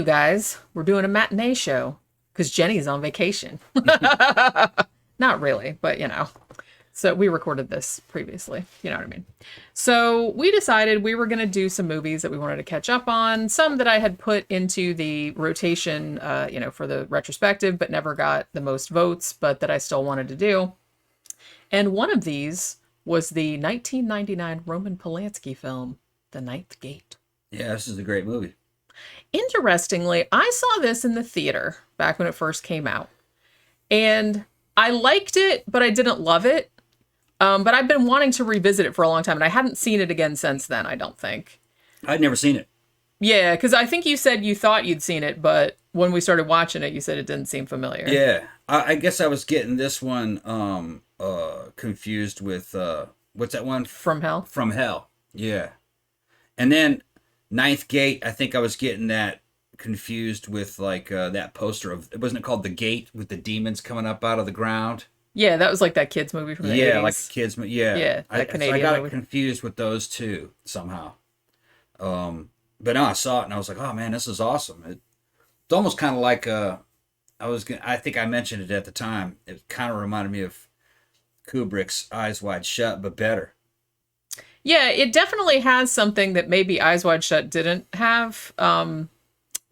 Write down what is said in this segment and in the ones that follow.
you guys, we're doing a matinee show because Jenny's on vacation. Not really, but you know. So we recorded this previously, you know what I mean? So we decided we were going to do some movies that we wanted to catch up on. Some that I had put into the rotation, for the retrospective, but never got the most votes, but that I still wanted to do. And one of these was the 1999 Roman Polanski film, The Ninth Gate. Yeah, this is a great movie. Interestingly, I saw this in the theater back when it first came out. And I liked it, but I didn't love it. But I've been wanting to revisit it for a long time, and I hadn't seen it again since then, I don't think. I'd never seen it. Yeah, because I think you said you thought you'd seen it, but when we started watching it, you said it didn't seem familiar. Yeah, I guess I was getting this one confused with, what's that one? From Hell? From Hell, yeah. And then Ninth Gate, I think I was getting that confused with, like, that poster of, wasn't it called The Gate, with the demons coming up out of the ground? Yeah, that was like that kids movie from the 80s. Yeah, like a kids movie. Yeah, that Canadian I got movie. it confused with those two somehow. But no, I saw it and I was like, oh man, this is awesome. It's almost kind of like I think I mentioned it at the time. It kind of reminded me of Kubrick's Eyes Wide Shut, but better. Yeah, it definitely has something that maybe Eyes Wide Shut didn't have.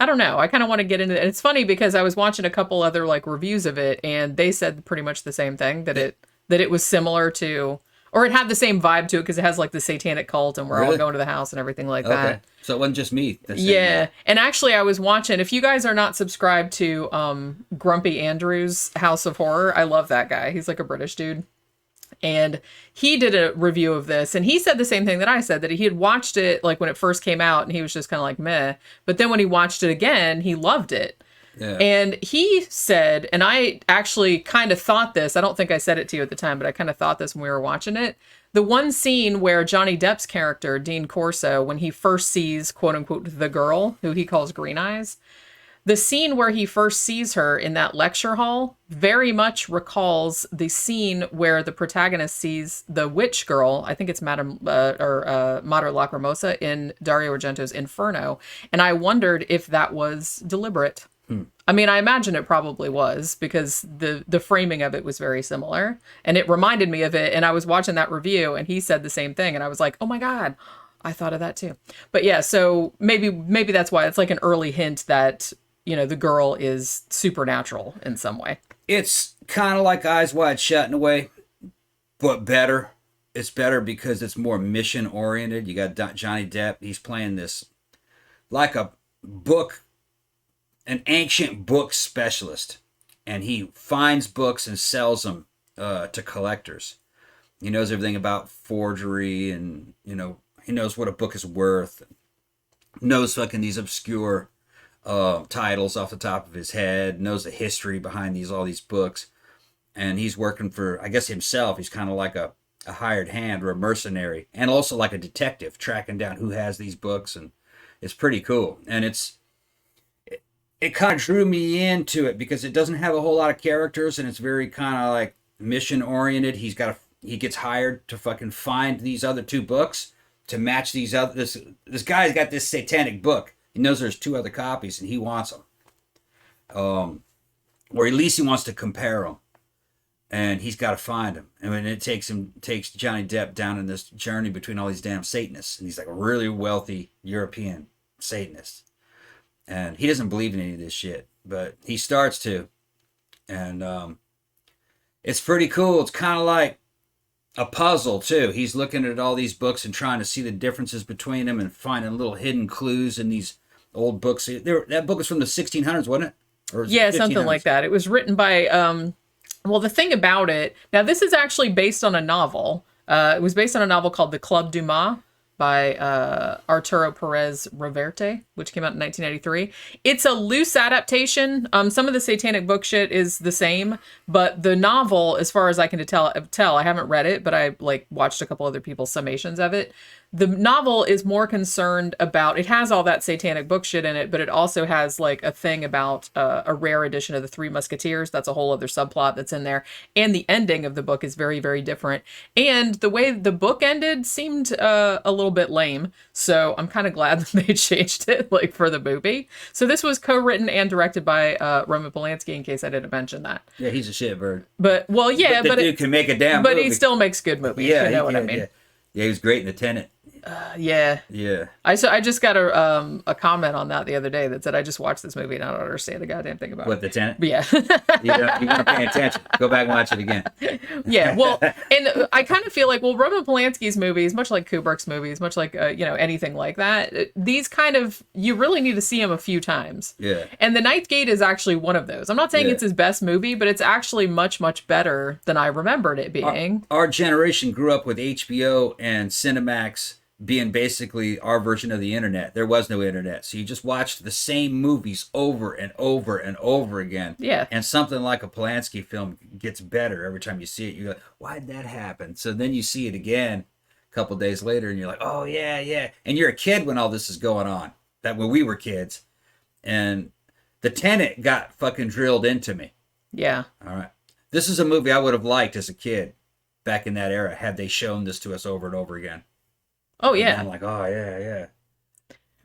I don't know. I kind of want to get into it. And it's funny because I was watching a couple other like reviews of it, and they said pretty much the same thing, that it was similar to, or it had the same vibe to it because it has like the satanic cult and we're all going to the house and everything like that. So it wasn't just me. Yeah. And actually I was watching, if you guys are not subscribed to Grumpy Andrew's House of Horror, I love that guy. He's like a British dude. And he did a review of this, and he said the same thing that I said, that he had watched it like when it first came out, and he was just kind of like meh. But then when he watched it again, he loved it. Yeah. And he said, and I actually kind of thought this, I don't think I said it to you at the time, but I kind of thought this when we were watching it. The one scene where Johnny Depp's character, Dean Corso, when he first sees, quote unquote, the girl, who he calls Green Eyes, the scene where he first sees her in that lecture hall very much recalls the scene where the protagonist sees the witch girl, I think it's Madre Lacrimosa, in Dario Argento's Inferno. And I wondered if that was deliberate. I mean, I imagine it probably was, because the framing of it was very similar. And it reminded me of it. And I was watching that review, and he said the same thing. And I was like, oh my God, I thought of that too. But yeah, so maybe that's why it's like an early hint that, you know, the girl is supernatural in some way. It's kind of like Eyes Wide Shut in a way, but better. It's better because it's more mission oriented. You got Johnny Depp. He's playing this like an ancient book specialist, and he finds books and sells them to collectors. He knows everything about forgery, and he knows what a book is worth. Knows fucking these obscure titles off the top of his head, knows the history behind all these books, and he's working for, I guess, himself. He's kind of like a hired hand or a mercenary, and also like a detective tracking down who has these books, and it's pretty cool. And it kind of drew me into it because it doesn't have a whole lot of characters, and it's very kind of like mission oriented. He gets hired to fucking find these other two books to match these other. This guy's got this satanic book. He knows there's two other copies, and he wants them. Or at least he wants to compare them. And he's got to find them. And then it takes Johnny Depp down in this journey between all these damn Satanists. And he's like a really wealthy European Satanist. And he doesn't believe in any of this shit. But he starts to. And it's pretty cool. It's kind of like a puzzle, too. He's looking at all these books and trying to see the differences between them and finding little hidden clues in these old books. That book was from the 1600s, wasn't it? Or was yeah, it something like that. It was written by, well, the thing about it, now this is actually based on a novel. It was based on a novel called The Club du Mât by Arturo Perez Reverte, which came out in 1993. It's a loose adaptation. Some of the satanic book shit is the same, but the novel, as far as I can tell, I haven't read it, but I watched a couple other people's summations of it. The novel is more concerned about, it has all that satanic book shit in it, but it also has like a thing about a rare edition of the Three Musketeers. That's a whole other subplot that's in there. And the ending of the book is very, very different. And the way the book ended seemed a little little bit lame. So I'm kind of glad that they changed it, like, for the movie. So this was co-written and directed by Roman Polanski, in case I didn't mention that. Yeah, he's a shitbird. But, well, yeah, but the dude can make a damn movie. he still makes good movies, Yeah, you know what I mean? Yeah, he was great in The Tenant. Yeah. Yeah. I just got a comment on that the other day that said, I just watched this movie and I don't understand the goddamn thing about What, it. The Tenant? But yeah. You weren't paying attention. Go back and watch it again. Yeah, well, and I kind of feel like, well, Roman Polanski's movies, much like Kubrick's movies, much like, anything like that, these kind of, you really need to see them a few times. Yeah. And The Ninth Gate is actually one of those. I'm not saying it's his best movie, but it's actually much, much better than I remembered it being. Our generation grew up with HBO and Cinemax being basically our version of the internet. There was no internet. So you just watched the same movies over and over and over again. Yeah. And something like a Polanski film gets better every time you see it. You're like, why did that happen? So then you see it again a couple days later and you're like, oh, yeah, yeah. And you're a kid when all this is going on. That when we were kids. And The Tenant got fucking drilled into me. Yeah. All right. This is a movie I would have liked as a kid back in that era had they shown this to us over and over again. Oh, yeah. And I'm like, oh, yeah, yeah.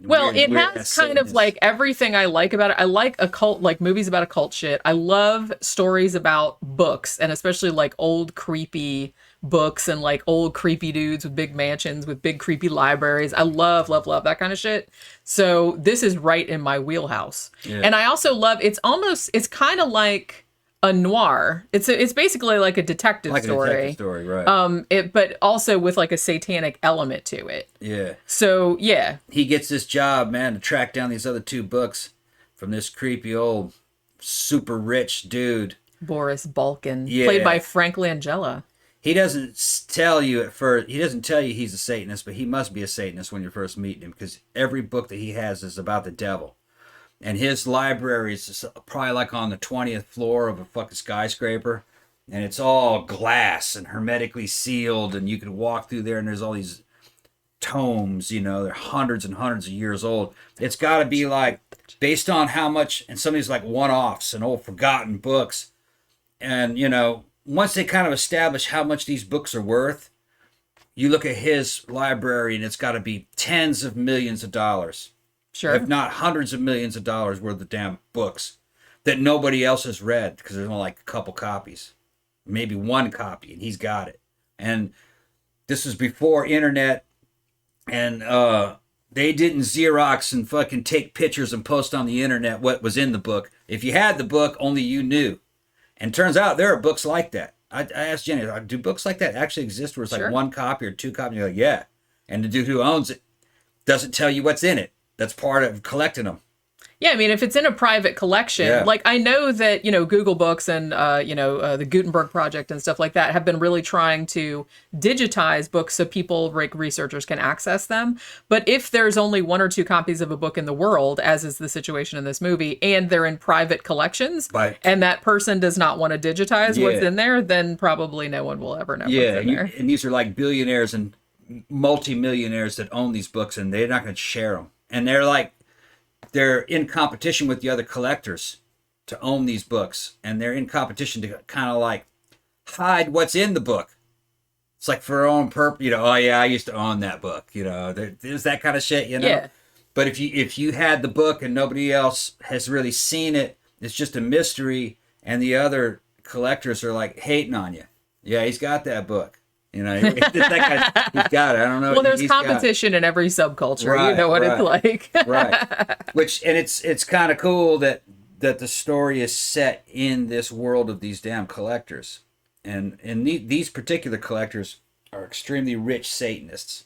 Well, it has kind of like everything I like about it. I like movies about occult shit. I love stories about books, and especially like old creepy books and like old creepy dudes with big mansions with big creepy libraries. I love, love, love that kind of shit. So this is right in my wheelhouse. Yeah. And I also love, it's kind of like a noir. It's basically like a detective story. A detective story, right. But also with like a satanic element to it. Yeah. So, yeah. He gets this job, man, to track down these other two books from this creepy old super rich dude. Boris Balkan, played by Frank Langella. He doesn't tell you at first, he doesn't tell you he's a Satanist, but he must be a Satanist when you're first meeting him because every book that he has is about the devil. And his library is probably like on the 20th floor of a fucking skyscraper. And it's all glass and hermetically sealed. And you can walk through there and there's all these tomes, they're hundreds and hundreds of years old. It's got to be like based on how much, and some of these like one-offs and old forgotten books. And, once they kind of establish how much these books are worth, you look at his library and it's got to be tens of millions of dollars. Sure. If not hundreds of millions of dollars worth of damn books that nobody else has read because there's only like a couple copies. Maybe one copy, and he's got it. And this was before internet, and they didn't Xerox and fucking take pictures and post on the internet what was in the book. If you had the book, only you knew. And turns out there are books like that. I asked Jenny, do books like that actually exist where it's like one copy or two copies? And you're like, yeah. And the dude who owns it doesn't tell you what's in it. That's part of collecting them. Yeah, I mean, if it's in a private collection, like I know that, Google Books and, the Gutenberg Project and stuff like that have been really trying to digitize books so people, like researchers, can access them. But if there's only one or two copies of a book in the world, as is the situation in this movie, and they're in private collections, and that person does not want to digitize what's in there, then probably no one will ever know what's in there. And these are like billionaires and multimillionaires that own these books, and they're not going to share them. And they're in competition with the other collectors to own these books. And they're in competition to kind of like hide what's in the book. It's like for their own purpose, oh yeah, I used to own that book. There's that kind of shit, Yeah. But if you had the book and nobody else has really seen it, it's just a mystery. And the other collectors are like hating on you. Yeah, he's got that book. He's got it. I don't know. Well, there's competition in every subculture. Right, you know what it's like. Right. It's kind of cool that the story is set in this world of these damn collectors. And these particular collectors are extremely rich Satanists.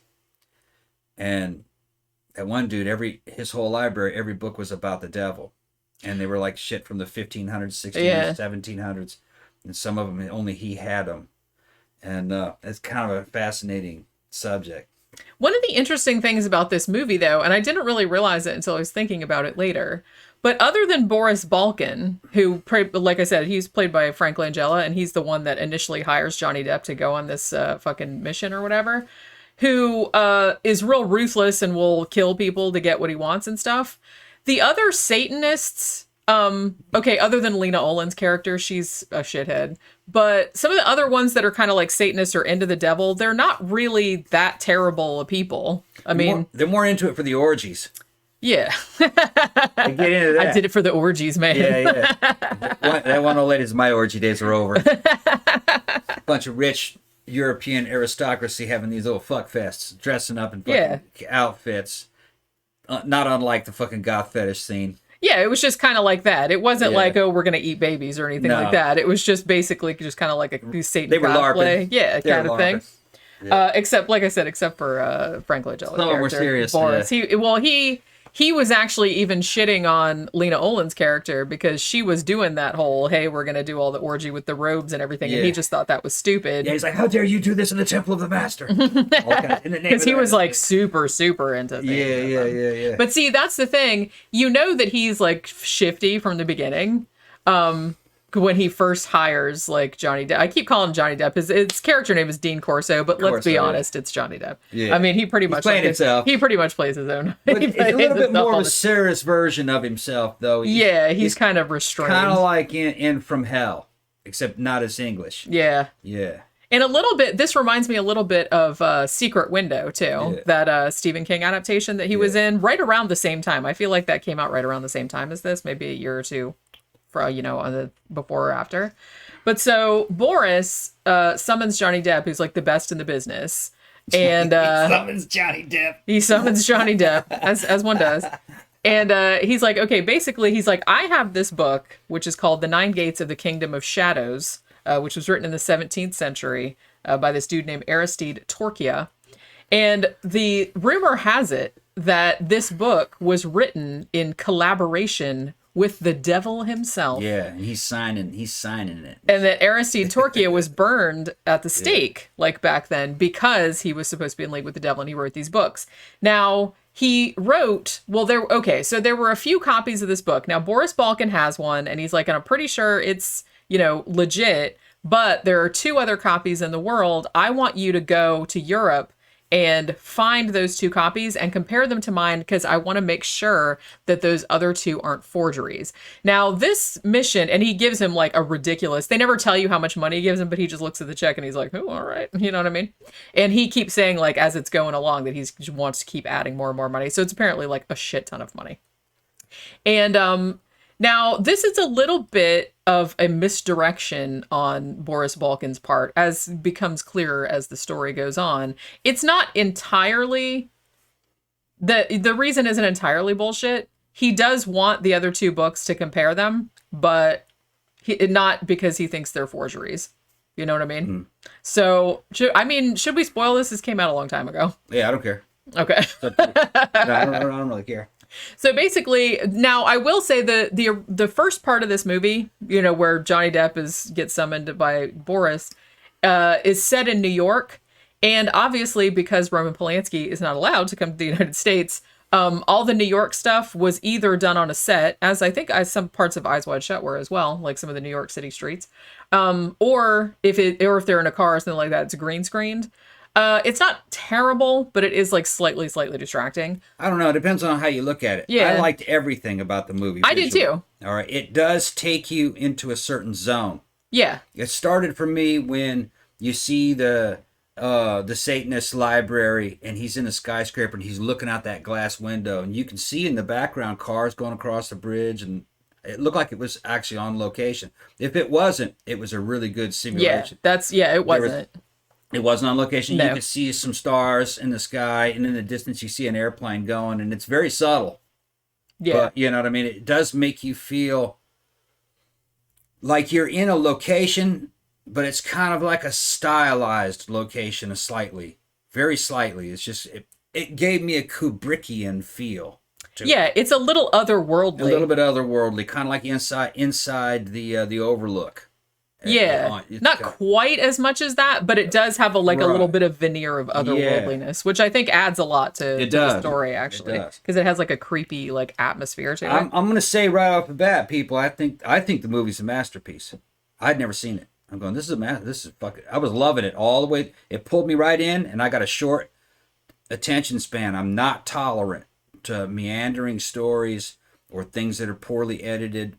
And that one dude, his whole library, every book was about the devil. And they were like shit from the 1500s, 1600s, 1700s. And some of them, only he had them. And it's kind of a fascinating subject. One of the interesting things about this movie, though, and I didn't really realize it until I was thinking about it later, but other than Boris Balkan, who, like I said, he's played by Frank Langella, and he's the one that initially hires Johnny Depp to go on this fucking mission or whatever, who is real ruthless and will kill people to get what he wants and stuff. The other Satanists, other than Lena Olin's character, she's a shithead. But some of the other ones that are kind of like Satanists or into the devil, they're not really that terrible of people. I mean, they're more into it for the orgies. Yeah. They get into that. I did it for the orgies, man. Yeah. That one old lady's my orgy days are over. Bunch of rich European aristocracy having these little fuck fests, dressing up in fucking outfits. Not unlike the fucking goth fetish scene. Yeah, it was just kind of like that. It wasn't like, oh, we're going to eat babies or anything like that. It was just basically just kind of like a Satan they were cosplay. LARPing. Yeah, they kind of thing. Yeah. Except, like I said, except for Frank Lagella's character. More serious. Boris. Yeah. He was actually even shitting on Lena Olin's character because she was doing that whole, hey, we're going to do all the orgy with the robes and everything. And he just thought that was stupid. Yeah, he's like, how dare you do this in the Temple of the Master? Because he was like super, super into things. Yeah. But see, that's the thing. You know that he's like shifty from the beginning. When he first hires like Johnny Depp. I keep calling him Johnny Depp. His character name is Dean Corso, but let's be honest, it's Johnny Depp. Yeah. I mean, he pretty much plays his own. But it's a little bit more of a serious version of himself, though. He's kind of restrained. Kind of like in From Hell, except not as English. Yeah. And a little bit, this reminds me a little bit of Secret Window, too. That Stephen King adaptation that he was in right around the same time. I feel like that came out right around the same time as this, maybe a year or two. On the before or after. But so Boris summons Johnny Depp, who's like the best in the business. And he summons Johnny Depp. He summons Johnny Depp, as one does. And he's like, okay, basically he's like, I have this book, which is called The Nine Gates of the Kingdom of Shadows, which was written in the 17th century by this dude named Aristide Torquia. And the rumor has it that this book was written in collaboration with the devil himself. Yeah, and he's signing it. And that Aristide Torquia was burned at the stake, like back then, because he was supposed to be in league with the devil and he wrote these books. Now, he wrote, so there were a few copies of this book. Now, Boris Balkan has one, and he's like, and I'm pretty sure it's, legit, but there are 2 other copies in the world. I want you to go to Europe and find those 2 copies and compare them to mine because I want to make sure that those other 2 aren't forgeries. Now, this mission, and he gives him like a ridiculous, they never tell you how much money he gives him, but he just looks at the check and he's like, oh, all right. You know what I mean? And he keeps saying like, as it's going along, that he wants to keep adding more and more money. So it's apparently like a shit ton of money. And now this is a little bit of a misdirection on Boris Balkan's part, as becomes clearer as the story goes on. It's not entirely, the reason isn't entirely bullshit. He does want the other 2 books to compare them, but not because he thinks they're forgeries. You know what I mean? Mm. So, should we spoil this? This came out a long time ago. Yeah, I don't care. Okay. No, I don't really care. So basically, now I will say the first part of this movie, where Johnny Depp gets summoned by Boris, is set in New York. And obviously, because Roman Polanski is not allowed to come to the United States, all the New York stuff was either done on a set, as I think some parts of Eyes Wide Shut were as well, like some of the New York City streets, or if they're in a car or something like that, it's green screened. It's not terrible, but it is like slightly distracting. I don't know. It depends on how you look at it. Yeah. I liked everything about the movie. I did too. All right. It does take you into a certain zone. Yeah. It started for me when you see the Satanist library and he's in a skyscraper and he's looking out that glass window and you can see in the background cars going across the bridge and it looked like it was actually on location. If it wasn't, it was a really good simulation. It wasn't. It wasn't on location. No. You could see some stars in the sky, and in the distance you see an airplane going, and it's very subtle. Yeah. But, you know what I mean? It does make you feel like you're in a location, but it's kind of like a stylized location, very slightly. It's just, it gave me a Kubrickian feel. Yeah, it's a little otherworldly. A little bit otherworldly, kind of like inside the Overlook. Yeah, not quite as much as that, but it does have a little bit of veneer of otherworldliness, which I think adds a lot to the story, actually, because it has like a creepy atmosphere to it. I'm going to say right off the bat, people, I think the movie's a masterpiece. I'd never seen it. I'm going, this is fucking. I was loving it all the way. It pulled me right in, and I got a short attention span. I'm not tolerant to meandering stories or things that are poorly edited.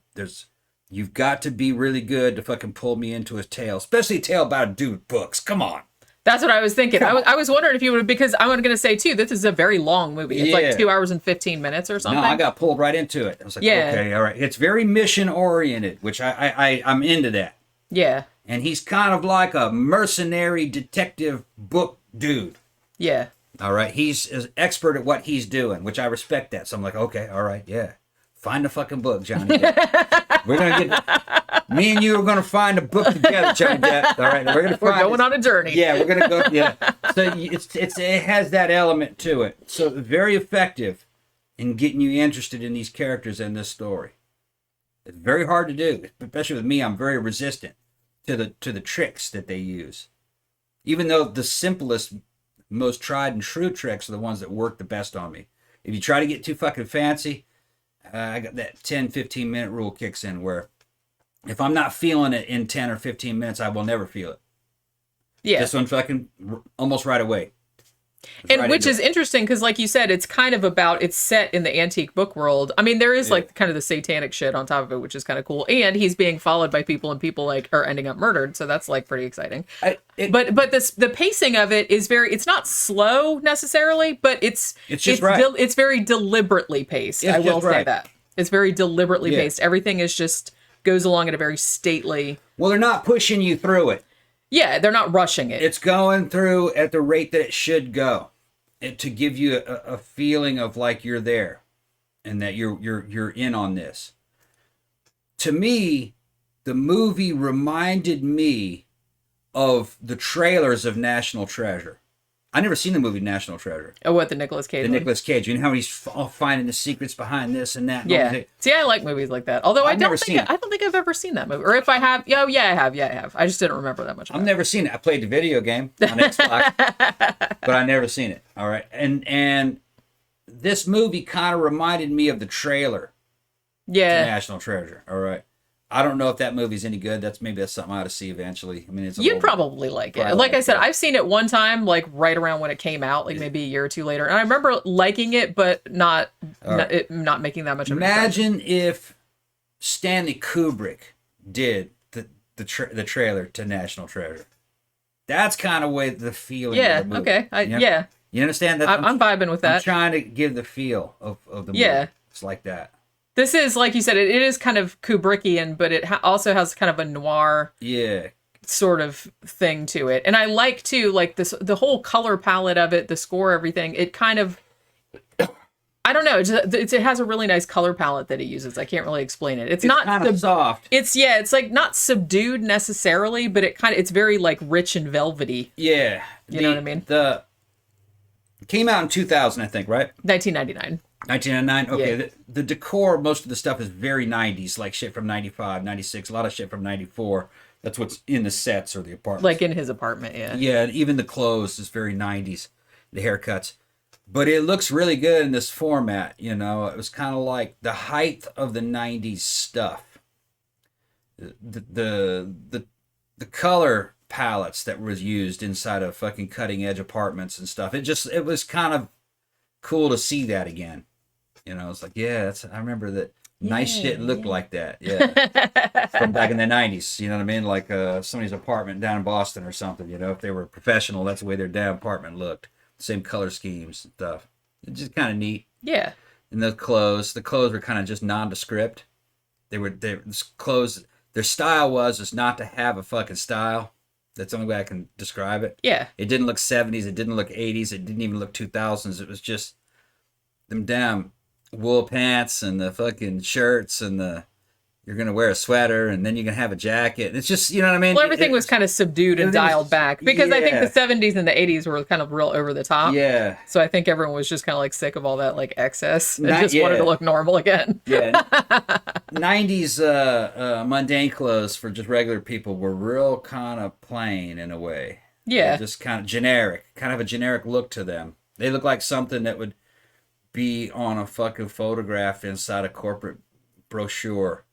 You've got to be really good to fucking pull me into a tale, especially a tale about a dude with books. Come on. That's what I was thinking. I was wondering if you would, because I'm going to say too, this is a very long movie. It's like 2 hours and 15 minutes or something. No, I got pulled right into it. I was like, okay, all right. It's very mission oriented, which I'm into that. Yeah. And he's kind of like a mercenary detective book dude. Yeah. All right. He's an expert at what he's doing, which I respect that. So I'm like, okay, all right, yeah. Find a fucking book, Johnny Depp. We're going to get... Me and you are going to find a book together, Johnny Depp. All right, we're going on a journey. Yeah, we're going to go. Yeah, so it has that element to it. So very effective in getting you interested in these characters and this story. It's very hard to do, especially with me. I'm very resistant to the tricks that they use, even though the simplest, most tried and true tricks are the ones that work the best on me. If you try to get too fucking fancy, I got that 10, 15-minute rule kicks in where if I'm not feeling it in 10 or 15 minutes, I will never feel it. Yeah. This one fucking almost right away. And right, which is interesting because, like you said, it's kind of about, it's set in the antique book world. I mean, there is like kind of the satanic shit on top of it, which is kind of cool. And he's being followed by people, and people like are ending up murdered. So that's like pretty exciting. But the pacing of it is very, it's not slow necessarily, but it's just right. It's very deliberately paced. I will say that. It's very deliberately paced. Everything is just goes along at a very stately. Well, they're not pushing you through it. Yeah, they're not rushing it. It's going through at the rate that it should go, to give you a feeling of like you're there, and that you're in on this. To me, the movie reminded me of the trailers of National Treasure. I never seen the movie National Treasure. Oh, what, the Nicolas Cage? The Nicolas Cage. You know how he's finding the secrets behind this and that. And yeah. See, I like movies like that. Although I don't think I've ever seen that movie. Or if I have, I have. I just didn't remember that much. I've never seen it. I played the video game on Xbox, but I never seen it. All right, and this movie kind of reminded me of the trailer. Yeah. To National Treasure. All right. I don't know if that movie's any good. That's something I ought to see eventually. I mean, you'd probably like it. Like I said, I've seen it one time, like right around when it came out, like maybe a year or two later, and I remember liking it, but not making that much of an impression. Imagine if Stanley Kubrick did the trailer to National Treasure. That's kind of way the feeling. Yeah. Of the movie. Okay. You understand that? I'm vibing with that. I'm trying to give the feel of the movie. Yeah. It's like that. This is, like you said, it is kind of Kubrickian, but it also has kind of a noir sort of thing to it. And I like, too, like the whole color palette of it, the score, everything. It kind of, I don't know, it has a really nice color palette that it uses. I can't really explain it. It's not kind of soft. It's like not subdued necessarily, but it's very like rich and velvety. Yeah. You know what I mean? It came out in 2000, I think, right? 1999. 1999? Okay. Yeah. The decor, most of the stuff is very 90s, like shit from 95, 96, a lot of shit from 94. That's what's in the sets or the apartments. Like in his apartment, yeah. Yeah, and even the clothes is very 90s, the haircuts. But it looks really good in this format, you know. It was kind of like the height of the 90s stuff. The color palettes that was used inside of fucking cutting edge apartments and stuff. It was kind of cool to see that again. You know, it's like, I remember that nice shit looked like that. Yeah. From back in the 90s, you know what I mean? Like somebody's apartment down in Boston or something, you know, if they were professional, that's the way their damn apartment looked. Same color schemes and stuff. It's just kind of neat. Yeah. And the clothes were kind of just nondescript. Their style was not to have a fucking style. That's the only way I can describe it. Yeah. It didn't look 70s. It didn't look 80s. It didn't even look 2000s. It was just them damn wool pants and the fucking shirts and you're going to wear a sweater and then you're going to have a jacket. It's just, you know what I mean? Well, everything was kind of subdued and dialed back because I think the 70s and the 80s were kind of real over the top. Yeah. So I think everyone was just kind of like sick of all that like excess and just wanted to look normal again. Yeah. 90s mundane clothes for just regular people were real kind of plain in a way. Yeah. They're just kind of generic, kind of a generic look to them. They look like something that would be on a fucking photograph inside a corporate brochure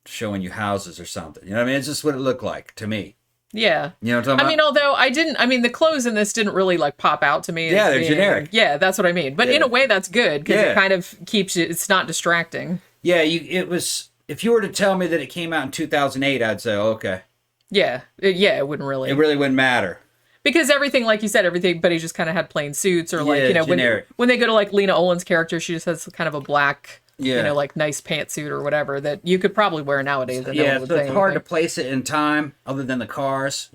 showing you houses or something. You know what I mean? It's just what it looked like to me. Yeah. You know what I'm talking about? Although the clothes in this didn't really like pop out to me. Yeah, they're generic. Yeah, that's what I mean. But in a way that's good because it kind of keeps you, it's not distracting. Yeah, it was if you were to tell me that it came out in 2008, I'd say, okay. Yeah. It wouldn't really. It really wouldn't matter. Because everything, like you said, everybody just kind of had plain suits, or like, generic. when they go to like Lena Olin's character, she just has kind of a black, like nice pantsuit or whatever that you could probably wear nowadays. And no one would so say it's hard to anything. place it in time other than the cars,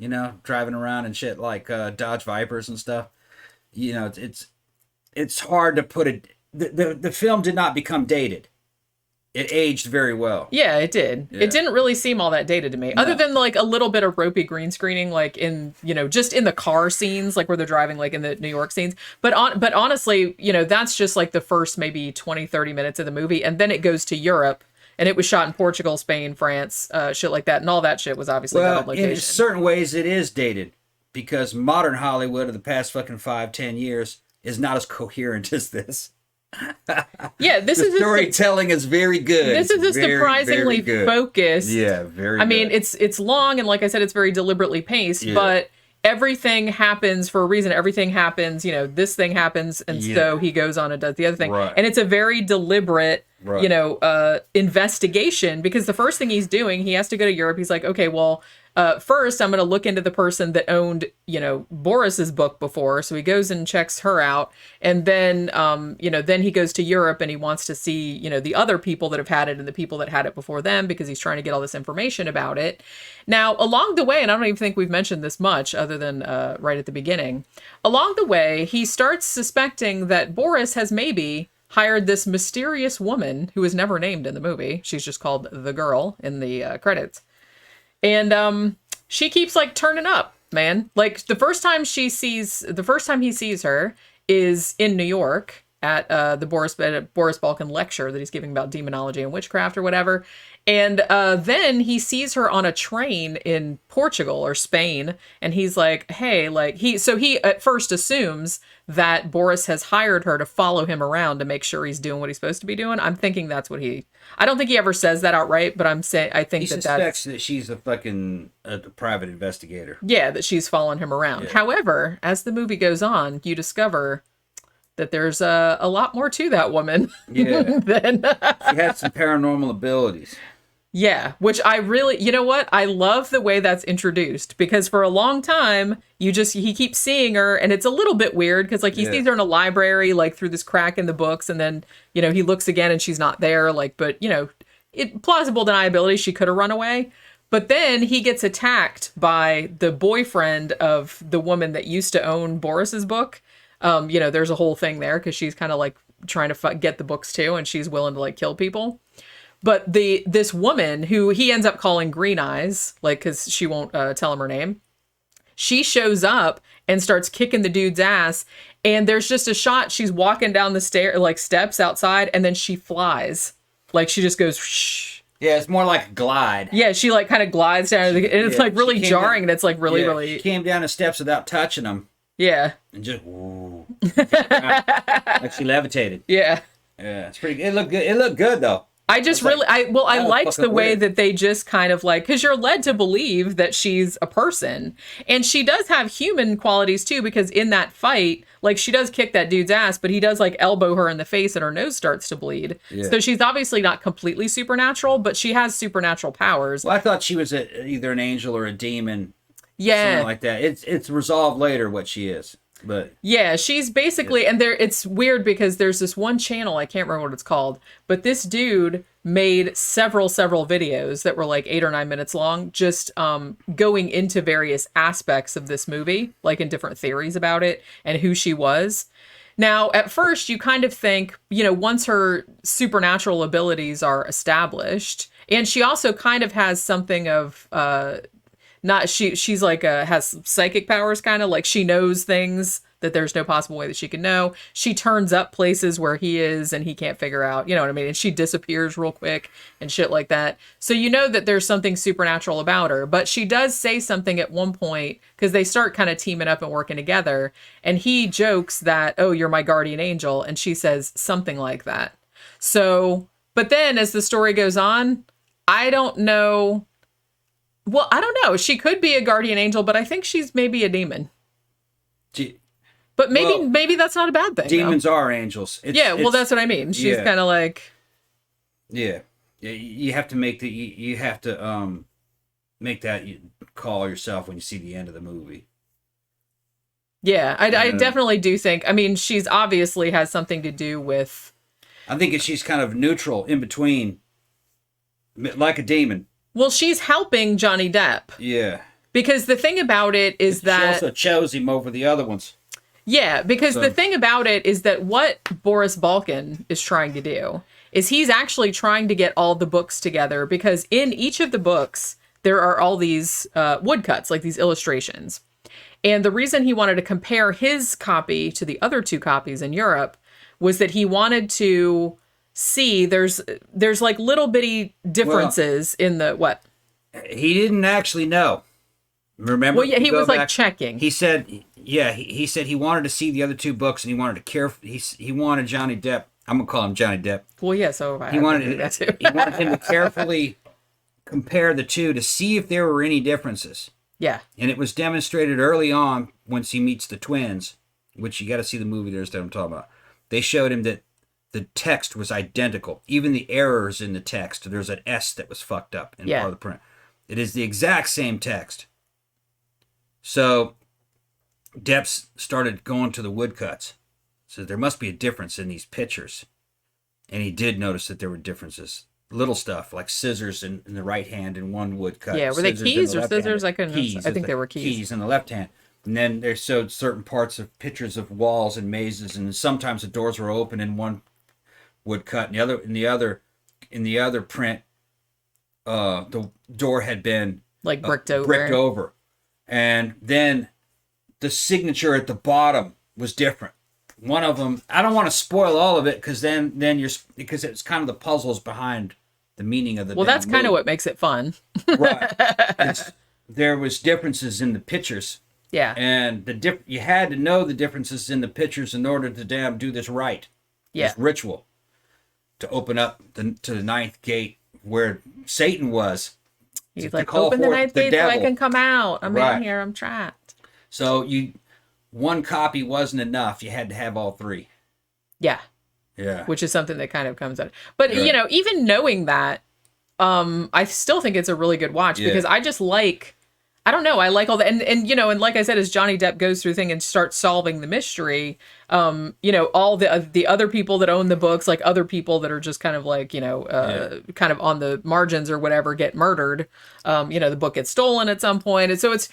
driving around and shit like Dodge Vipers and stuff. It's hard to put it. The film did not become dated. It aged very well. Yeah, it did. Yeah. It didn't really seem all that dated to me, other than like a little bit of ropey green screening, like in, just in the car scenes, like where they're driving, like in the New York scenes. But honestly, that's just like the first maybe 20, 30 minutes of the movie. And then it goes to Europe, and it was shot in Portugal, Spain, France, shit like that. And all that shit was obviously done on location. In certain ways it is dated, because modern Hollywood of the past fucking 5-10 years is not as coherent as this. Yeah, the storytelling is very good. This is a surprisingly focused. Yeah, very. I mean, it's long, and like I said, it's very deliberately paced, but everything happens for a reason. Everything happens, this thing happens, and so he goes on and does the other thing. Right. And it's a very deliberate, investigation, because the first thing he's doing, he has to go to Europe. He's like, okay, well, first I'm going to look into the person that owned, Boris's book before. So he goes and checks her out. And then, then he goes to Europe, and he wants to see, the other people that have had it and the people that had it before them, because he's trying to get all this information about it. Now, along the way, and I don't even think we've mentioned this much other than right at the beginning, along the way, he starts suspecting that Boris has maybe hired this mysterious woman who is never named in the movie. She's just called the girl in the credits. And she keeps like turning up, man. Like the first time he sees her is in New York at the Boris Balkan lecture that he's giving about demonology and witchcraft or whatever. And then he sees her on a train in Portugal or Spain, and he's like, hey, like he at first assumes that Boris has hired her to follow him around to make sure he's doing what he's supposed to be doing. I'm thinking that's what I don't think he ever says that outright, but I think he suspects that she's a fucking private investigator. Yeah, that she's following him around. Yeah. However, as the movie goes on, you discover that there's a lot more to that woman. Yeah. She had some paranormal abilities. Yeah, which I really, I love the way that's introduced, because for a long time, he keeps seeing her, and it's a little bit weird, because like he sees her in a library, like through this crack in the books, and then, he looks again and she's not there, like, but, plausible deniability, she could have run away. But then he gets attacked by the boyfriend of the woman that used to own Boris's book. There's a whole thing there, because she's kind of like trying to get the books too, and she's willing to like kill people. But this woman who he ends up calling Green Eyes, like, because she won't tell him her name, she shows up and starts kicking the dude's ass. And there's just a shot. She's walking down the steps outside, and then she flies. Like, she just goes, shh. Yeah, it's more like a glide. Yeah, she like kind of glides down, and it's like really jarring, and it's like really. She came down the steps without touching them. Yeah. And just like she levitated. Yeah. Yeah, it's pretty. It looked good. It looked good though. I liked the way that they just kind of like, because you're led to believe that she's a person, and she does have human qualities too, because in that fight, like she does kick that dude's ass, but he does like elbow her in the face and her nose starts to bleed. Yeah. So she's obviously not completely supernatural, but she has supernatural powers. Well, I thought she was either an angel or a demon. Yeah. Something like that. It's resolved later what she is. But yeah, she's basically, and it's weird because there's this one channel, I can't remember what it's called, but this dude made several videos that were like 8 or 9 minutes long, just going into various aspects of this movie, like in different theories about it and who she was. Now, at first, you kind of think, once her supernatural abilities are established, and she also kind of has something of she's like has psychic powers, kind of like she knows things that there's no possible way that she can know. She turns up places where he is and he can't figure out, you know what I mean? And she disappears real quick and shit like that. So that there's something supernatural about her, but she does say something at one point, because they start kind of teaming up and working together, and he jokes that, oh, you're my guardian angel, and she says something like that. So, but then as the story goes on, I don't know. Well, I don't know. She could be a guardian angel, but I think she's maybe a demon. But maybe that's not a bad thing. Demons are angels. That's what I mean. She's kind of like... Yeah. You have to you have to make that call yourself when you see the end of the movie. Yeah, I definitely do think. I mean, she's obviously has something to do with. I think she's kind of neutral in between, like a demon. Well, she's helping Johnny Depp. Yeah. Because the thing about it is that she also chose him over the other ones. Yeah, because the thing about it is that what Boris Balkan is trying to do is he's actually trying to get all the books together, because in each of the books there are all these woodcuts, like these illustrations. And the reason he wanted to compare his copy to the other two copies in Europe was that he wanted to see there's like little bitty differences in the what? He didn't actually know. Remember? Well, yeah, he was like checking. He said, he said he wanted to see the other two books, and he wanted to he wanted Johnny Depp. I'm gonna call him Johnny Depp. Well, yeah. So he wanted that too. He wanted him to carefully compare the two to see if there were any differences. Yeah. And it was demonstrated early on once he meets the twins, which you got to see the movie. There's what I'm talking about. They showed him that the text was identical. Even the errors in the text. There's an S that was fucked up in part of the print. It is the exact same text. So Depp started going to the woodcuts. So there must be a difference in these pictures. And he did notice that there were differences. Little stuff like scissors in the right hand and one woodcut. Yeah, were they keys or scissors? I couldn't. Keys. I think they were keys. Keys in the left hand. And then they showed certain parts of pictures of walls and mazes, and sometimes the doors were open in one woodcut, and in the other print, the door had been like bricked over. And then the signature at the bottom was different. One of them, I don't want to spoil all of it, because because it's kind of the puzzles behind the meaning of the. Well, that's kind of what makes it fun. Right. There was differences in the pictures. Yeah. And you had to know the differences in the pictures in order to do this right. Yeah. This ritual to open up to the ninth gate where Satan was. He's like, open the ninth gate so I can come out. I'm in here. I'm trapped. So one copy wasn't enough. You had to have all three. Yeah. Yeah. Which is something that kind of comes out. But, even knowing that, I still think it's a really good watch, because I just like, I don't know, I like all that. And like I said, as Johnny Depp goes through thing and starts solving the mystery, all the other people that own the books, like other people that are just kind of like, kind of on the margins or whatever, get murdered. The book gets stolen at some point. And so it's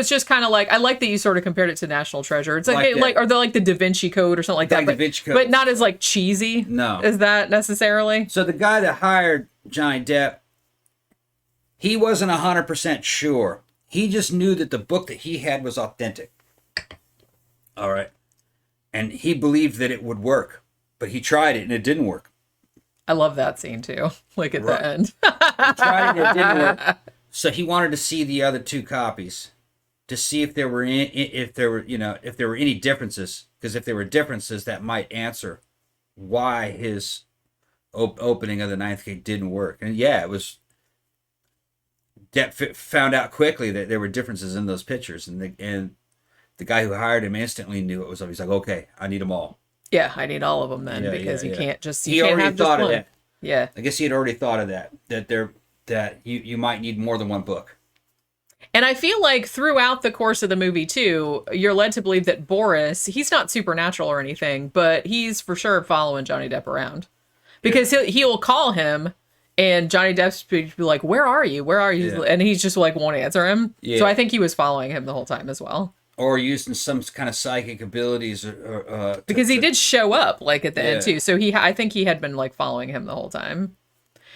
just kind of like, I like that you sort of compared it to National Treasure. It's like or the Da Vinci Code or something like that. Da Vinci Code. But not as like cheesy. No. As that necessarily. So the guy that hired Johnny Depp, he wasn't 100% sure. He just knew that the book that he had was authentic. All right. And he believed that it would work. But he tried it and it didn't work. I love that scene too. Like at the end. He tried it and it didn't work. So he wanted to see the other two copies to see if there were any differences. Because if there were differences, that might answer why his opening of the ninth gate didn't work. And it was. Depp found out quickly that there were differences in those pictures, and the guy who hired him instantly knew it was up. He's like, okay, I need them all. Yeah, I need all of them then, because you can't just. He already thought of that. Yeah, I guess he had already thought of that you might need more than one book. And I feel like throughout the course of the movie too, you're led to believe that Boris, he's not supernatural or anything, but he's for sure following Johnny Depp around, because he'll call him. And Johnny Depp's be like, where are you? Where are you? Yeah. And he's just like, won't answer him. Yeah. So I think he was following him the whole time as well. Or using some kind of psychic abilities. Because he did show up like at the end too. So I think he had been like following him the whole time.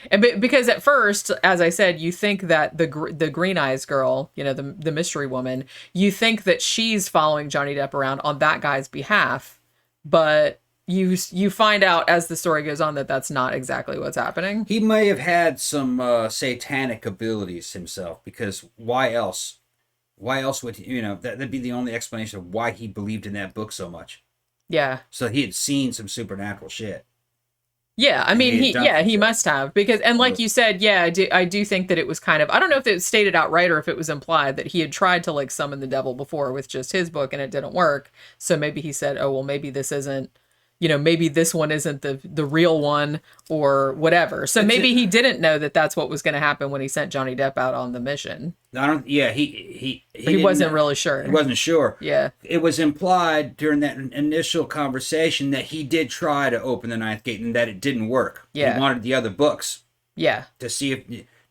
And because at first, as I said, you think that the Green Eyes girl, the mystery woman, you think that she's following Johnny Depp around on that guy's behalf. But you find out as the story goes on that that's not exactly what's happening. He may have had some satanic abilities himself, because why else? Why else would that'd be the only explanation of why he believed in that book so much. Yeah. So he had seen some supernatural shit. Yeah, I mean, he must have, because, and like you said, I do think that it was kind of, I don't know if it stated outright or if it was implied that he had tried to like summon the devil before with just his book and it didn't work. So maybe he said, oh, well, maybe this isn't maybe this one isn't the real one or whatever. So maybe he didn't know that that's what was going to happen when he sent Johnny Depp out on the mission. He wasn't really sure. He wasn't sure. Yeah. It was implied during that initial conversation that he did try to open the ninth gate and that it didn't work. Yeah. He wanted the other books. Yeah. To see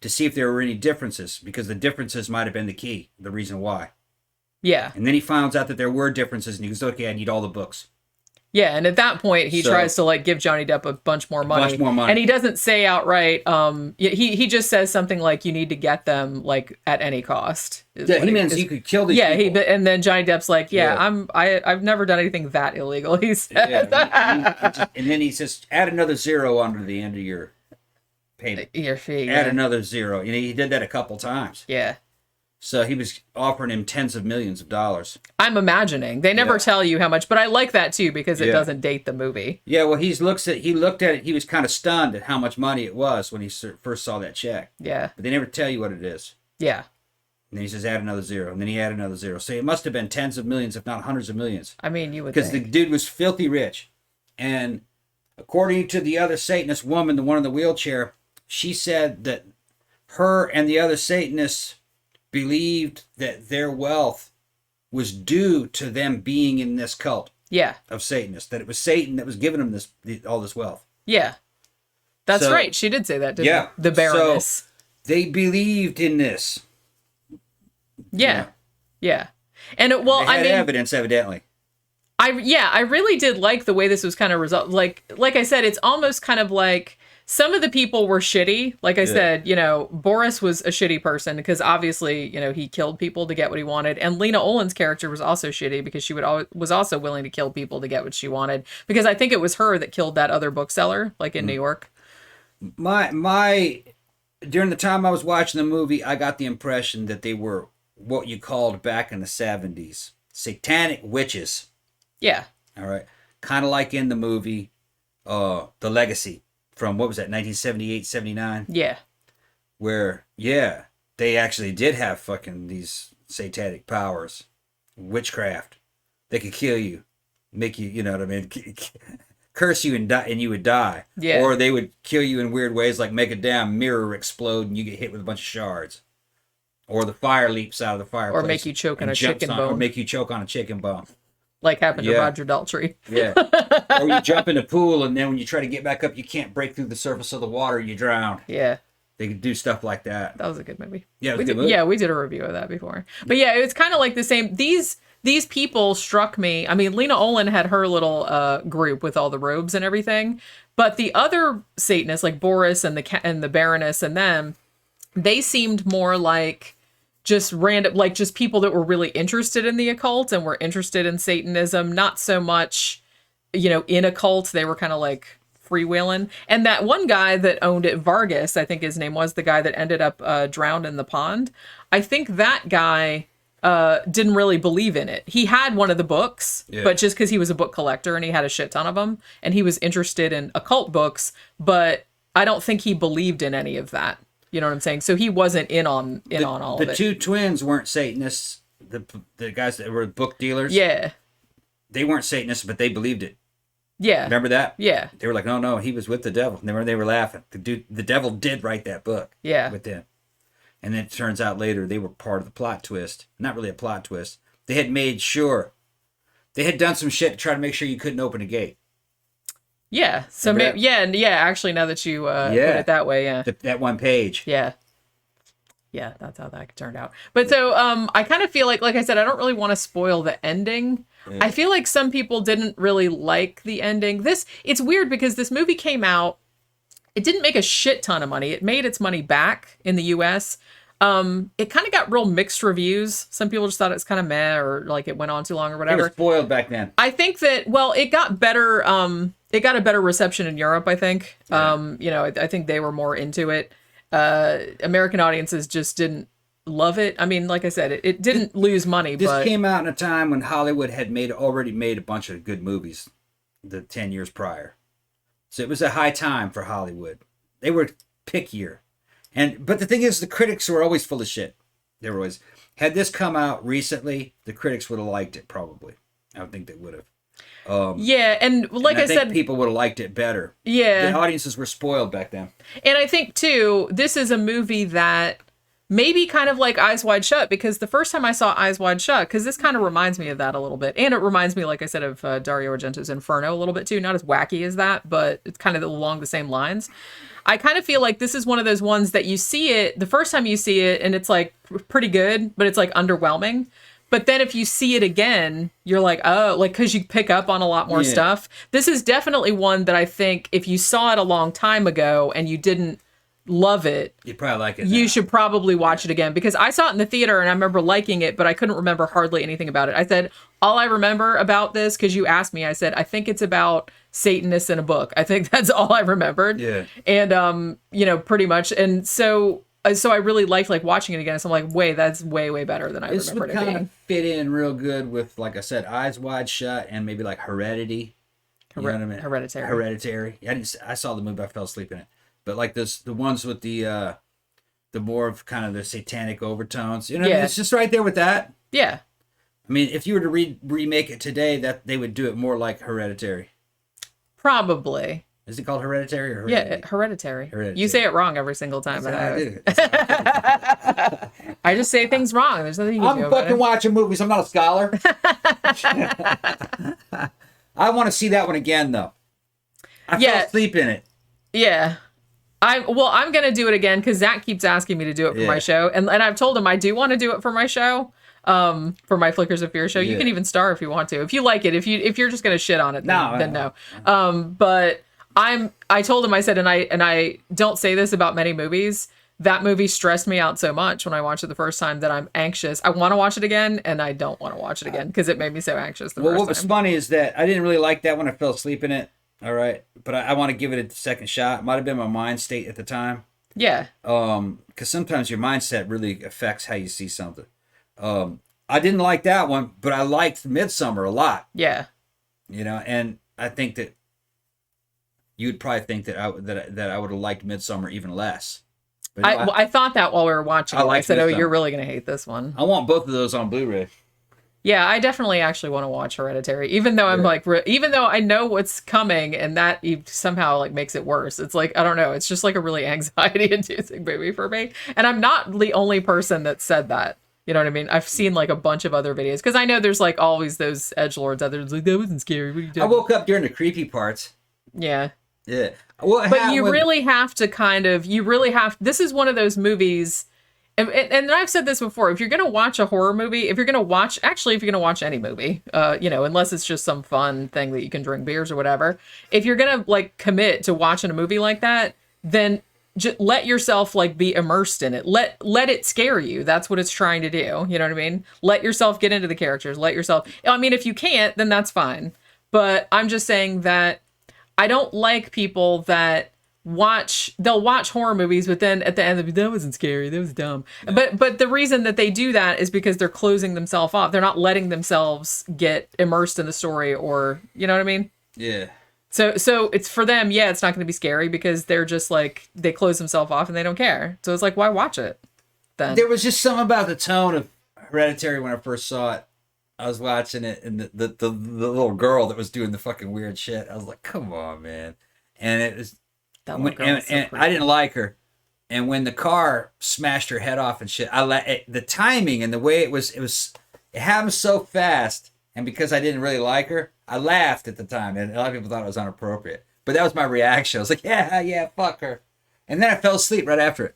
if there were any differences, because the differences might have been the reason why. Yeah. And then he finds out that there were differences, and he goes, okay, I need all the books. Yeah, and at that point, he tries to, like, give Johnny Depp a bunch more money. And he doesn't say outright, he just says something like, you need to get them, like, at any cost. Yeah, he means you could kill these people. And then Johnny Depp's like, I've never done anything that illegal, he says. Yeah, and then he says, add another zero onto the end of your payment. Your fee. Add another zero. He did that a couple times. Yeah. So he was offering him tens of millions of dollars. I'm imagining. They never tell you how much, but I like that too because it doesn't date the movie. Yeah, well, he looked at it. He was kind of stunned at how much money it was when he first saw that check. Yeah. But they never tell you what it is. Yeah. And then he says, add another zero. And then he added another zero. So it must have been tens of millions, if not hundreds of millions. I mean, you would Because the dude was filthy rich. And according to the other Satanist woman, the one in the wheelchair, she said that her and the other Satanists believed that their wealth was due to them being in this cult of Satanists, that it was Satan that was giving them all this wealth. Yeah. That's right. She did say that, didn't she? The Baroness. So they believed in this. Yeah. Yeah. And they had evidence, evidently. I really did like the way this was kind of resolved. Like I said, it's almost kind of like some of the people were shitty. Like I said, Boris was a shitty person because obviously, he killed people to get what he wanted. And Lena Olin's character was also shitty because she was also willing to kill people to get what she wanted. Because I think it was her that killed that other bookseller, like in New York. During the time I was watching the movie, I got the impression that they were what you called back in the 70s, satanic witches. Yeah. All right. Kind of like in the movie, The Legacy. From, what was that, 1978, 79? Yeah. Where, they actually did have fucking these satanic powers. Witchcraft. They could kill you. Make you, you know what I mean? Curse you and die, and you would die. Yeah. Or they would kill you in weird ways, like make a damn mirror explode and you get hit with a bunch of shards. Or the fire leaps out of the fireplace. Or make you choke on a chicken bone. Or make you choke on a chicken bone. Like happened to Roger Daltrey. Yeah. Or you jump in a pool and then when you try to get back up, you can't break through the surface of the water, you drown. Yeah. They could do stuff like that. That was a good movie. Yeah, it was a good movie. Yeah, we did a review of that before. But yeah, it's kind of like the same. These people struck me. I mean, Lena Olin had her little group with all the robes and everything. But the other Satanists, like Boris and the Baroness and them, they seemed more like just random, like just people that were really interested in the occult and were interested in Satanism, not so much, in a cult. They were kind of like freewheeling. And that one guy that owned it, Vargas, I think his name was, the guy that ended up drowned in the pond. I think that guy didn't really believe in it. He had one of the books, but just because he was a book collector and he had a shit ton of them and he was interested in occult books, but I don't think he believed in any of that. You know what I'm saying? So he wasn't in on all of it. The two twins weren't Satanists. The guys that were book dealers. Yeah. They weren't Satanists, but they believed it. Yeah. Remember that? Yeah. They were like, no, he was with the devil. And they were laughing. The devil did write that book. Yeah. With them. And then it turns out later they were part of the plot twist. Not really a plot twist. They had made sure. They had done some shit to try to make sure you couldn't open a gate. Yeah. So maybe, actually, now that you put it that way, that one page. Yeah. Yeah, that's how that turned out. But so I kind of feel like I said, I don't really want to spoil the ending. Yeah. I feel like some people didn't really like the ending. It's weird because this movie came out. It didn't make a shit ton of money. It made its money back in the US. It kind of got real mixed reviews. Some people just thought it was kind of meh or like it went on too long or whatever. It was spoiled back then. I think that, it got better. It got a better reception in Europe, I think. Yeah. I think they were more into it. American audiences just didn't love it. I mean, like I said, it didn't lose money. This came out in a time when Hollywood had already made a bunch of good movies the 10 years prior. So it was a high time for Hollywood. They were pickier. But the thing is, the critics were always full of shit. They were always... Had this come out recently, the critics would have liked it, probably. I would think they would have. Yeah, and like and I think said, people would have liked it better. Yeah. The audiences were spoiled back then. And I think, too, this is a movie that maybe kind of like Eyes Wide Shut, because the first time I saw Eyes Wide Shut, because this kind of reminds me of that a little bit. And it reminds me, like I said, of Dario Argento's Inferno a little bit, too. Not as wacky as that, but it's kind of along the same lines. I kind of feel like this is one of those ones that you see it, the first time you see it, and it's like pretty good, but it's like underwhelming. But then if you see it again, you're like, oh, like, because you pick up on a lot more stuff. This is definitely one that I think if you saw it a long time ago and you didn't love it, you'd probably like it. You should probably watch it again, because I saw it in the theater and I remember liking it, but I couldn't remember hardly anything about it. I said, all I remember about this, because you asked me, I said, I think it's about Satanists in a book. I think that's all I remembered. Yeah. And, pretty much. And so I really liked like watching it again. So I'm like, wait, that's way better than I remembered it being. This would kind of fit in real good with, like I said, Eyes Wide Shut and maybe like Heredity. You know what I mean? Hereditary. I saw the movie. I fell asleep in it. But like the ones with the more of kind of the satanic overtones. You know, it's just right there with that. Yeah. I mean, if you were to remake it today, that they would do it more like Hereditary. Probably. Is it called Hereditary or Heredity? Yeah, Hereditary. You say it wrong every single time. I do. I just say things wrong. There's nothing you can do about it. I'm fucking watching movies. I'm not a scholar. I want to see that one again, though. I fell asleep in it. Yeah. I'm going to do it again because Zach keeps asking me to do it for my show. And I've told him I do want to do it for my show. For my Flickers of Fear show. You can even star if you want to. If you like it. If you're just going to shit on it, then no. But I told him, I said, and I don't say this about many movies, that movie stressed me out so much when I watched it the first time that I'm anxious. I want to watch it again, and I don't want to watch it again because it made me so anxious the first time. What was funny is that I didn't really like that when I fell asleep in it. All right. But I want to give it a second shot. It might have been my mind state at the time. Yeah. Because sometimes your mindset really affects how you see something. I didn't like that one, but I liked Midsummer a lot. Yeah. And I think that you'd probably think that I would have liked Midsummer even less. But I thought that while we were watching it. I said, Midsummer. Oh, you're really going to hate this one. I want both of those on Blu-ray. Yeah, I definitely actually want to watch Hereditary, even though I'm even though I know what's coming, and that somehow like makes it worse. It's like, I don't know. It's just like a really anxiety-inducing movie for me. And I'm not the only person that said that. You know what I mean? I've seen like a bunch of other videos because I know there's like always those edgelords out there. It's like, that wasn't scary. What are you doing? I woke up during the creepy parts. Yeah. Yeah. But you really have to this is one of those movies. And I've said this before, if you're going to watch a horror movie, if you're going to watch any movie, unless it's just some fun thing that you can drink beers or whatever, if you're going to like commit to watching a movie like that, then just let yourself like be immersed in it. Let it scare you. That's what it's trying to do. You know what I mean? Let yourself get into the characters. I mean, if you can't, then that's fine. But I'm just saying that I don't like people that they'll watch horror movies, but then at the end, that wasn't scary. That was dumb. Yeah. But the reason that they do that is because they're closing themselves off. They're not letting themselves get immersed in the story, or, you know what I mean? Yeah. So it's for them, it's not going to be scary because they're just like, they close themselves off and they don't care. So it's like, why watch it then? There was just something about the tone of Hereditary when I first saw it. I was watching it, and the little girl that was doing the fucking weird shit, I was like, come on, man. And it was, that little girl was so creepy. I didn't like her. And when the car smashed her head off and shit, the timing and the way it happened so fast. And because I didn't really like her, I laughed at the time, and a lot of people thought it was inappropriate. But that was my reaction. I was like, yeah, fuck her. And then I fell asleep right after it.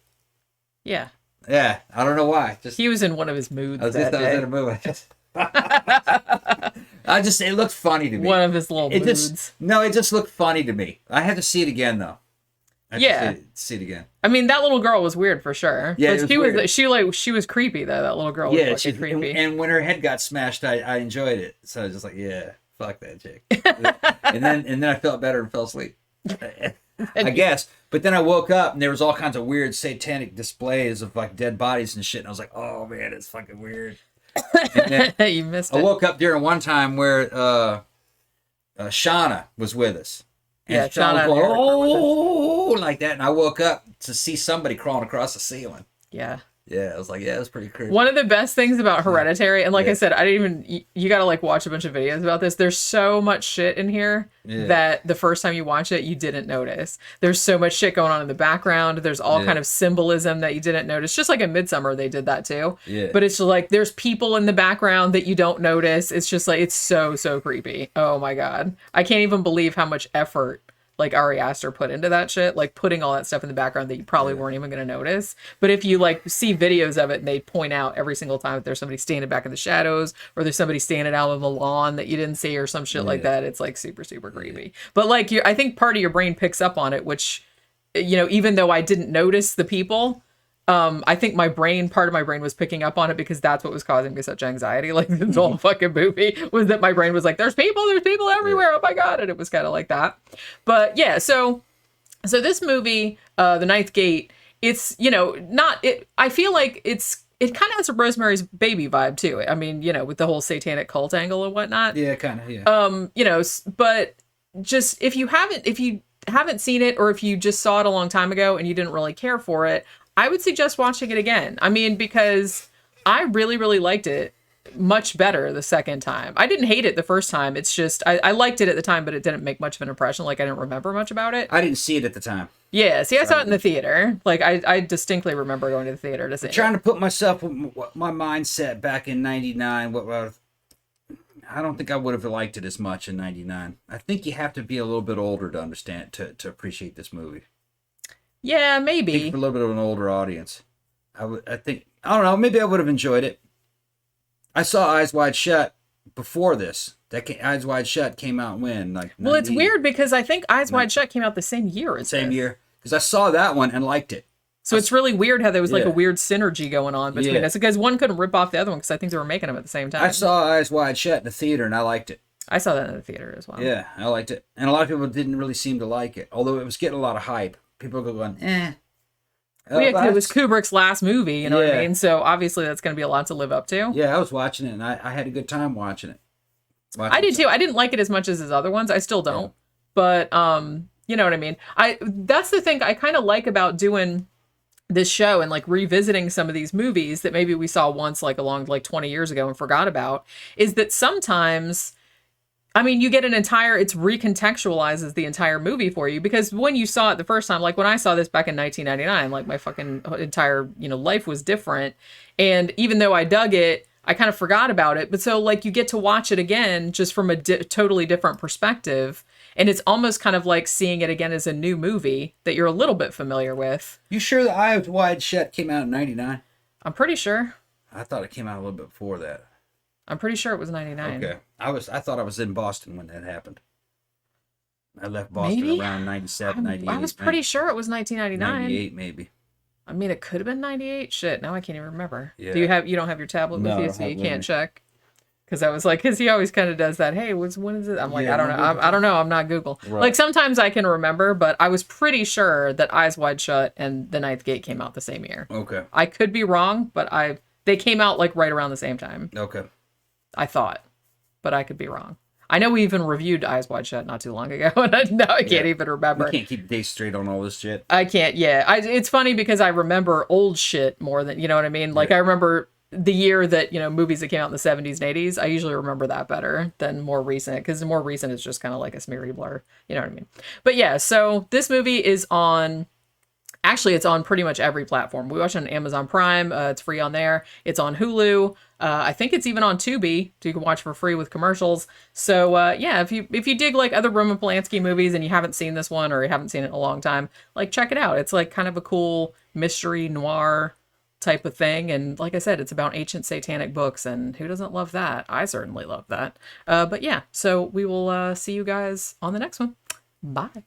Yeah. Yeah, I don't know why. He was in one of his moods. I was in a mood. It looked funny to me. One of his little moods. It just looked funny to me. I had to see it again, though. See it again. I mean, that little girl was weird for sure. Yeah, she was creepy though. That little girl was creepy. And when her head got smashed, I enjoyed it. So I was just like, yeah, fuck that chick. and then I felt better and fell asleep. I guess. But then I woke up and there was all kinds of weird satanic displays of like dead bodies and shit. And I was like, oh man, it's fucking weird. You missed it. I woke up during one time where Shauna was with us. And Shauna was going, like that. And I woke up to see somebody crawling across the ceiling. Yeah. Yeah, I was like, yeah, that's pretty creepy. One of the best things about Hereditary, and like I said, I didn't even, you gotta like watch a bunch of videos about this. There's so much shit in here that the first time you watch it, you didn't notice. There's so much shit going on in the background. There's all kind of symbolism that you didn't notice. Just like in Midsummer, they did that too. Yeah. But it's like, there's people in the background that you don't notice. It's just like, it's so, so creepy. Oh my God. I can't even believe how much effort like Ari Aster put into that shit, like putting all that stuff in the background that you probably weren't even going to notice. But if you like see videos of it and they point out every single time that there's somebody standing back in the shadows or there's somebody standing out on the lawn that you didn't see or some shit like that, it's like super, super creepy. But like I think part of your brain picks up on it, which, you know, even though I didn't notice the people, I think part of my brain was picking up on it because that's what was causing me such anxiety. Like this whole fucking movie was that my brain was like, there's people everywhere. Oh my God. And it was kind of like that. But yeah, so this movie, The Ninth Gate, it's, you know, I feel like it kind of has a Rosemary's Baby vibe to it. I mean, you know, with the whole satanic cult angle and whatnot. Yeah, kind of, yeah. You know, but just if you haven't seen it or if you just saw it a long time ago and you didn't really care for it, I would suggest watching it again. I mean, because I really, really liked it much better the second time. I didn't hate it the first time. It's just, I liked it at the time, but it didn't make much of an impression. Like, I didn't remember much about it. I didn't see it at the time. Yeah, see, I saw it in the theater. Like, I distinctly remember going to the theater to see it. Trying to put myself, my mindset back in 99, I don't think I would have liked it as much in 99. I think you have to be a little bit older to understand, to appreciate this movie. Yeah, maybe. I think for a little bit of an older audience. I don't know, maybe I would have enjoyed it. I saw Eyes Wide Shut before this. Eyes Wide Shut came out when? Like, well, it's weird because I think Eyes Wide Shut came out the same year as Same year. Because I saw that one and liked it. So it's really weird how there was like a weird synergy going on between us. Because one couldn't rip off the other one because I think they were making them at the same time. I saw Eyes Wide Shut in the theater and I liked it. I saw that in the theater as well. Yeah, I liked it. And a lot of people didn't really seem to like it. Although it was getting a lot of hype. People go going, eh. It was Kubrick's last movie, you know what I mean? So obviously that's going to be a lot to live up to. Yeah, I was watching it and I had a good time watching it. I did too. I didn't like it as much as his other ones. I still don't. Yeah. But you know what I mean? That's the thing I kind of like about doing this show and like revisiting some of these movies that maybe we saw once like along like 20 years ago and forgot about, is that sometimes, I mean, you get it recontextualizes the entire movie for you, because when you saw it the first time, like when I saw this back in 1999, like my fucking entire, you know, life was different. And even though I dug it, I kind of forgot about it. But so like you get to watch it again just from a totally different perspective. And it's almost kind of like seeing it again as a new movie that you're a little bit familiar with. You sure the Eyes Wide Shut came out in 99? I'm pretty sure. I thought it came out a little bit before that. I'm pretty sure it was 99. Okay. I thought I was in Boston when that happened. I left Boston around 97, 98. I was pretty sure it was 1999. 98 maybe. I mean, it could have been 98. Shit, now I can't even remember. Yeah. You don't have your tablet with you, so you can't check? Because I was like, because he always kind of does that. Hey, when is it? I'm like, I don't know. I don't know. I'm not Google. Right. Like sometimes I can remember, but I was pretty sure that Eyes Wide Shut and The Ninth Gate came out the same year. Okay. I could be wrong, but they came out like right around the same time. Okay. I thought, but I could be wrong. I know we even reviewed Eyes Wide Shut not too long ago, and now I can't even remember. You can't keep dates straight on all this shit. I can't, yeah. It's funny because I remember old shit more than, you know what I mean? Like, I remember the year that, you know, movies that came out in the 70s and 80s, I usually remember that better than more recent, because the more recent is just kind of like a smeary blur, you know what I mean? But yeah, so this movie is on... Actually, it's on pretty much every platform. We watch it on Amazon Prime. It's free on there. It's on Hulu. I think it's even on Tubi, so you can watch for free with commercials. So yeah, if you dig like other Roman Polanski movies and you haven't seen this one or you haven't seen it in a long time, like check it out. It's like kind of a cool mystery noir type of thing. And like I said, it's about ancient satanic books, and who doesn't love that? I certainly love that. But yeah, so we will see you guys on the next one. Bye.